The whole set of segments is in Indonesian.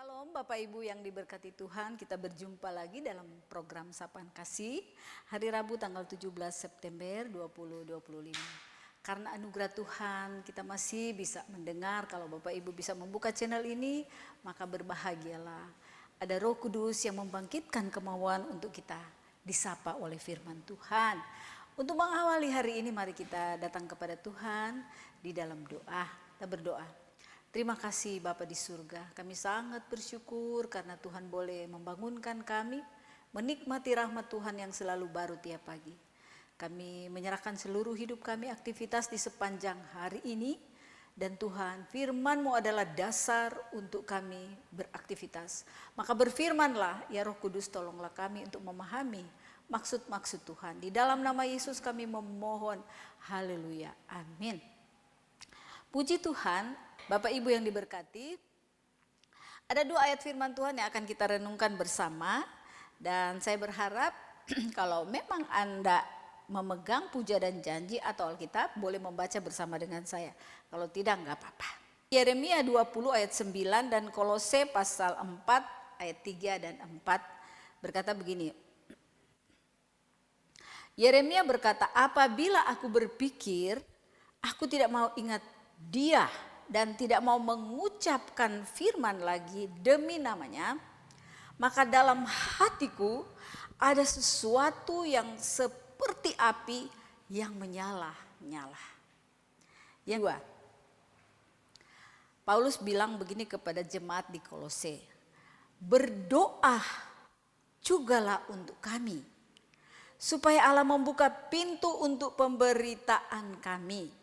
Shalom Bapak Ibu yang diberkati Tuhan, kita berjumpa lagi dalam program Sapaan Kasih hari Rabu tanggal 17 September 2025. Karena anugerah Tuhan kita masih bisa mendengar, kalau Bapak Ibu bisa membuka channel ini maka berbahagialah. Ada Roh Kudus yang membangkitkan kemauan untuk kita disapa oleh firman Tuhan. Untuk mengawali hari ini mari kita datang kepada Tuhan di dalam doa. Kita berdoa. Terima kasih Bapa di surga, kami sangat bersyukur karena Tuhan boleh membangunkan kami, menikmati rahmat Tuhan yang selalu baru tiap pagi. Kami menyerahkan seluruh hidup kami, aktivitas di sepanjang hari ini, dan Tuhan, firman-Mu adalah dasar untuk kami beraktivitas. Maka berfirmanlah, ya Roh Kudus, tolonglah kami untuk memahami maksud-maksud Tuhan. Di dalam nama Yesus kami memohon, haleluya, amin. Puji Tuhan. Bapak Ibu yang diberkati, ada dua ayat firman Tuhan yang akan kita renungkan bersama. Dan saya berharap kalau memang Anda memegang puja dan janji atau Alkitab, boleh membaca bersama dengan saya. Kalau tidak, enggak apa-apa. Yeremia 20 ayat 9 dan Kolose pasal 4 ayat 3 dan 4 berkata begini. Yeremia berkata, apabila aku berpikir, aku tidak mau ingat Dia dan tidak mau mengucapkan firman lagi demi namanya, maka dalam hatiku ada sesuatu yang seperti api yang menyala-nyala. Yang kedua, Paulus bilang begini kepada jemaat di Kolose, berdoa jugalah untuk kami, supaya Allah membuka pintu untuk pemberitaan kami,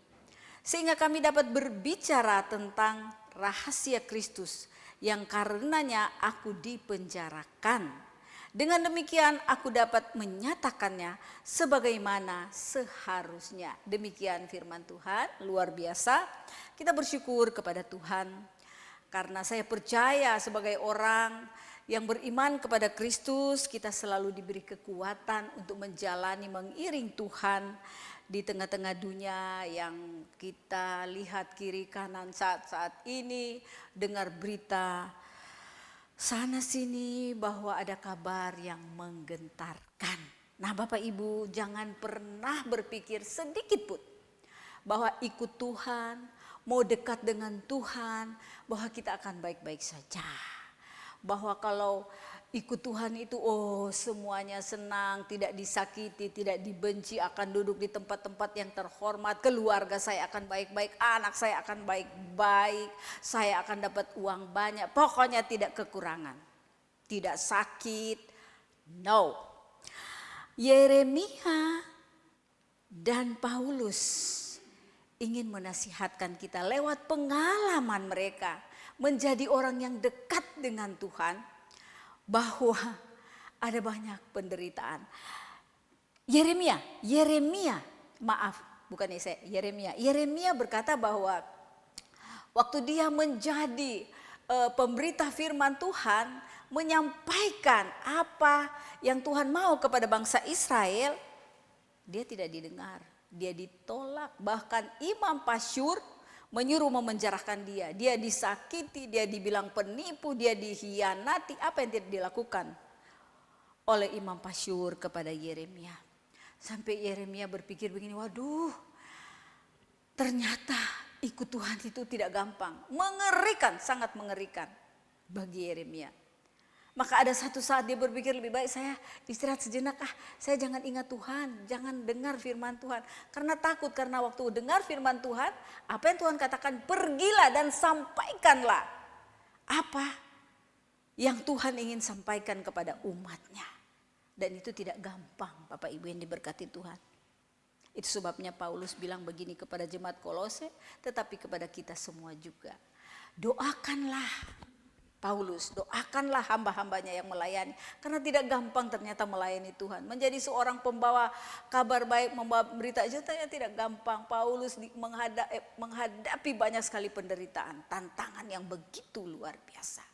sehingga kami dapat berbicara tentang rahasia Kristus yang karenanya aku dipenjarakan. Dengan demikian aku dapat menyatakannya sebagaimana seharusnya. Demikian firman Tuhan, luar biasa. Kita bersyukur kepada Tuhan karena saya percaya sebagai orang yang beriman kepada Kristus, kita selalu diberi kekuatan untuk menjalani, mengiring Tuhan di tengah-tengah dunia yang kita lihat kiri kanan saat ini, dengar berita sana sini bahwa ada kabar yang menggentarkan. Nah Bapak Ibu, jangan pernah berpikir sedikit pun bahwa ikut Tuhan, mau dekat dengan Tuhan, bahwa kita akan baik-baik saja. Bahwa kalau ikut Tuhan itu semuanya senang, tidak disakiti, tidak dibenci, akan duduk di tempat-tempat yang terhormat, keluarga saya akan baik-baik, anak saya akan baik-baik, saya akan dapat uang banyak, pokoknya tidak kekurangan, tidak sakit. No. Yeremia dan Paulus ingin menasihatkan kita lewat pengalaman mereka menjadi orang yang dekat dengan Tuhan, bahwa ada banyak penderitaan. Yeremia berkata bahwa waktu dia menjadi pemberita firman Tuhan, menyampaikan apa yang Tuhan mau kepada bangsa Israel, dia tidak didengar, dia ditolak. Bahkan Imam Pasyur menyuruh memenjarakan dia. Dia disakiti, dia dibilang penipu, dia dikhianati. Apa yang tidak dilakukan oleh Imam Pasyur kepada Yeremia. Sampai Yeremia berpikir begini, waduh, ternyata ikut Tuhan itu tidak gampang. Mengerikan, sangat mengerikan bagi Yeremia. Maka ada satu saat dia berpikir, lebih baik saya istirahat sejenak, saya jangan ingat Tuhan, jangan dengar firman Tuhan. Karena takut, karena waktu dengar firman Tuhan, apa yang Tuhan katakan, pergilah dan sampaikanlah apa yang Tuhan ingin sampaikan kepada umatnya. Dan itu tidak gampang Bapak Ibu yang diberkati Tuhan. Itu sebabnya Paulus bilang begini kepada jemaat Kolose, tetapi kepada kita semua juga. Doakanlah. Paulus, doakanlah hamba-hambanya yang melayani. Karena tidak gampang ternyata melayani Tuhan. Menjadi seorang pembawa kabar baik, membawa berita aja ternyata tidak gampang. Paulus menghadapi banyak sekali penderitaan, tantangan yang begitu luar biasa.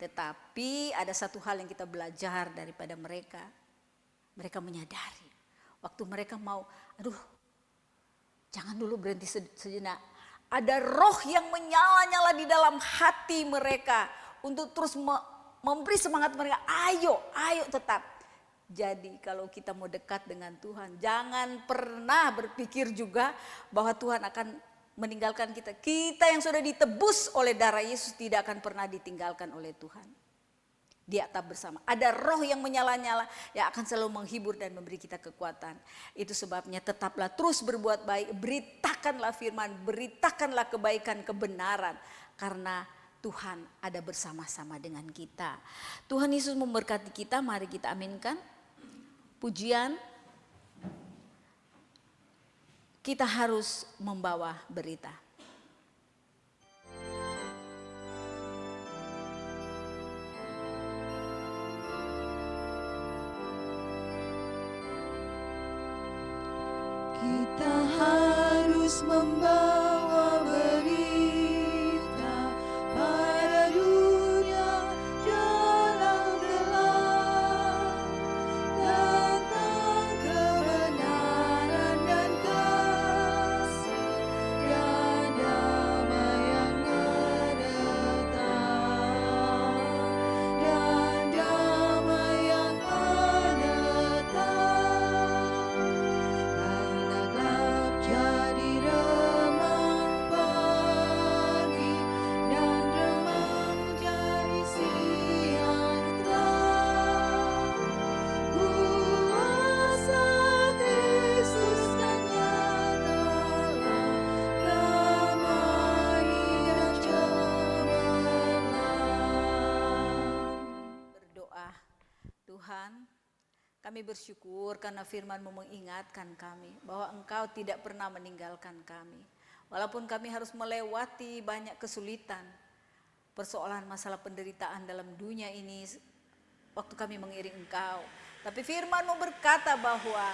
Tetapi ada satu hal yang kita belajar daripada mereka. Mereka menyadari waktu mereka mau, jangan dulu berhenti sejenak. Ada roh yang menyala-nyala di dalam hati mereka untuk terus memberi semangat mereka, ayo tetap. Jadi kalau kita mau dekat dengan Tuhan, jangan pernah berpikir juga bahwa Tuhan akan meninggalkan kita. Kita yang sudah ditebus oleh darah Yesus tidak akan pernah ditinggalkan oleh Tuhan. Dia tetap bersama. Ada roh yang menyala-nyala yang akan selalu menghibur dan memberi kita kekuatan. Itu sebabnya tetaplah terus berbuat baik. Beritakanlah firman, beritakanlah kebaikan, kebenaran. Karena Tuhan ada bersama-sama dengan kita. Tuhan Yesus memberkati kita, mari kita aminkan. Pujian, kita harus membawa berita. Kita harus membawa berita pada dunia dalam gelap tentang kebenaran dan kasih dan damai yang menetap dan damai yang menetap. Karena gelap jadi remang pagi dan remang jadi siang terang. Kuasa Kristus kan nyatalah damai dan cemerlang. Berdoa, Tuhan, kami bersyukur karena firman-Mu mengingatkan kami bahwa Engkau tidak pernah meninggalkan kami. Walaupun kami harus melewati banyak kesulitan, persoalan masalah penderitaan dalam dunia ini waktu kami mengiring Engkau. Tapi firman-Mu berkata bahwa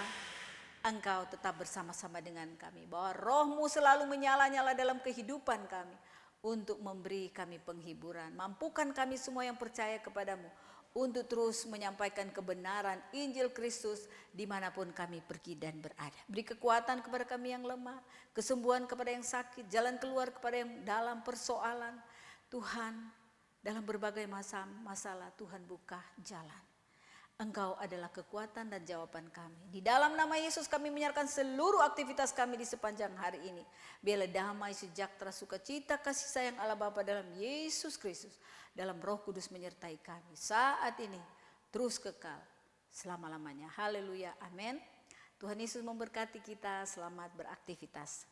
Engkau tetap bersama-sama dengan kami. Bahwa roh-Mu selalu menyala-nyala dalam kehidupan kami untuk memberi kami penghiburan. Mampukan kami semua yang percaya kepadamu untuk terus menyampaikan kebenaran Injil Kristus dimanapun kami pergi dan berada. Beri kekuatan kepada kami yang lemah, kesembuhan kepada yang sakit, jalan keluar kepada yang dalam persoalan. Tuhan, dalam berbagai masalah Tuhan buka jalan. Engkau adalah kekuatan dan jawaban kami. Di dalam nama Yesus kami menyerahkan seluruh aktivitas kami di sepanjang hari ini. Biarlah damai, sejahtera, sukacita, kasih sayang Allah Bapa dalam Yesus Kristus, dalam Roh Kudus menyertai kami saat ini terus kekal selama-lamanya. Haleluya, amin. Tuhan Yesus memberkati kita, selamat beraktivitas.